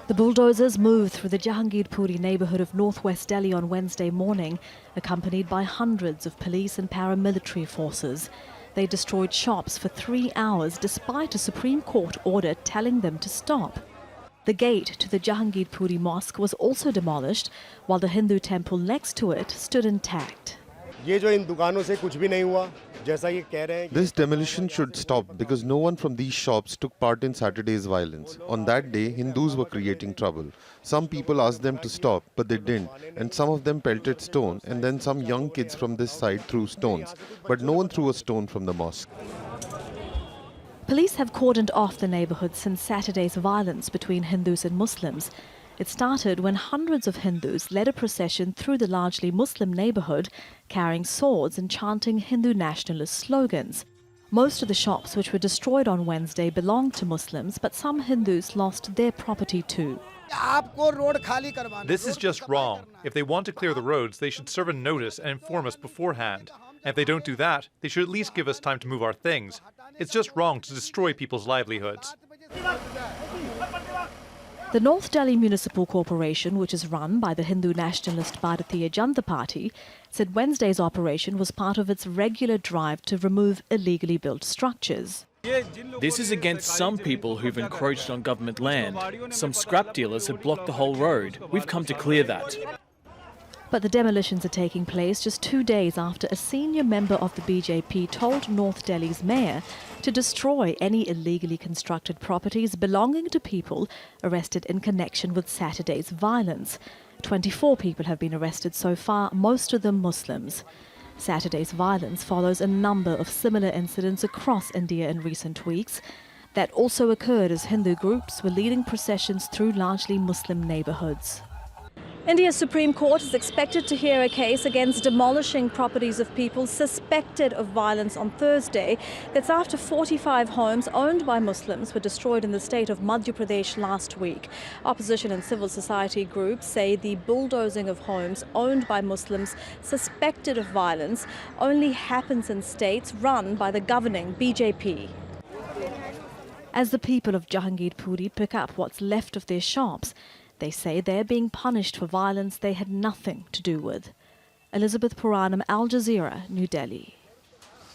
The bulldozers moved through the Jahangirpuri neighbourhood of northwest Delhi on Wednesday morning, accompanied by hundreds of police and paramilitary forces. They destroyed shops for 3 hours despite a Supreme Court order telling them to stop. The gate to the Jahangirpuri mosque was also demolished, while the Hindu temple next to it stood intact. This demolition should stop because no one from these shops took part in Saturday's violence. On that day, Hindus were creating trouble. Some people asked them to stop, but they didn't, and some of them pelted stone, and then some young kids from this side threw stones. But no one threw a stone from the mosque. Police have cordoned off the neighbourhood since Saturday's violence between Hindus and Muslims. It started when hundreds of Hindus led a procession through the largely Muslim neighbourhood, carrying swords and chanting Hindu nationalist slogans. Most of the shops which were destroyed on Wednesday belonged to Muslims, but some Hindus lost their property too. This is just wrong. If they want to clear the roads, they should serve a notice and inform us beforehand. And if they don't do that, they should at least give us time to move our things. It's just wrong to destroy people's livelihoods. The North Delhi Municipal Corporation, which is run by the Hindu nationalist Bharatiya Janata Party, said Wednesday's operation was part of its regular drive to remove illegally built structures. This is against some people who've encroached on government land. Some scrap dealers have blocked the whole road. We've come to clear that. But the demolitions are taking place just 2 days after a senior member of the BJP told North Delhi's mayor to destroy any illegally constructed properties belonging to people arrested in connection with Saturday's violence. 24 people have been arrested so far, most of them Muslims. Saturday's violence follows a number of similar incidents across India in recent weeks. That also occurred as Hindu groups were leading processions through largely Muslim neighbourhoods. India's Supreme Court is expected to hear a case against demolishing properties of people suspected of violence on Thursday. That's after 45 homes owned by Muslims were destroyed in the state of Madhya Pradesh last week. Opposition and civil society groups say the bulldozing of homes owned by Muslims suspected of violence only happens in states run by the governing BJP. As the people of Jahangirpuri pick up what's left of their shops, they say they're being punished for violence they had nothing to do with. Elizabeth Puranam, Al Jazeera, New Delhi.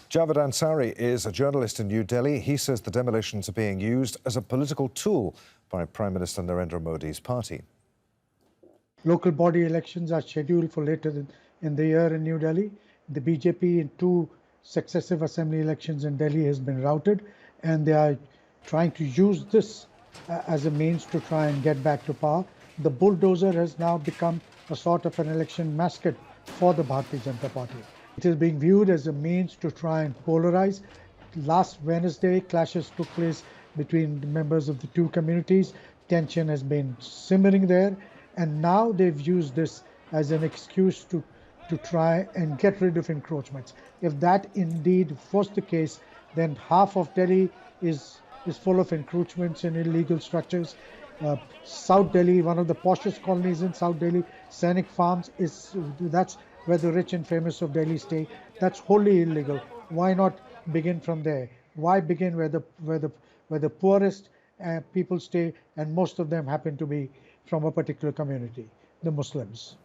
Javed Ansari is a journalist in New Delhi. He says the demolitions are being used as a political tool by Prime Minister Narendra Modi's party. Local body elections are scheduled for later in the year in New Delhi. The BJP in 2 successive assembly elections in Delhi has been routed, and they are trying to use this as a means to try and get back to power. The bulldozer has now become a sort of an election mascot for the Bharatiya Janata Party. It is being viewed as a means to try and polarize. Last Wednesday, clashes took place between the members of the 2 communities. Tension has been simmering there, and now they've used this as an excuse to try and get rid of encroachments. If that indeed was the case, then half of Delhi is full of encroachments and illegal structures. South Delhi, one of the poshest colonies in South Delhi, Sainik Farms, that's where the rich and famous of Delhi stay. That's wholly illegal. Why not begin from there? Why begin where the poorest people stay, and most of them happen to be from a particular community, the Muslims?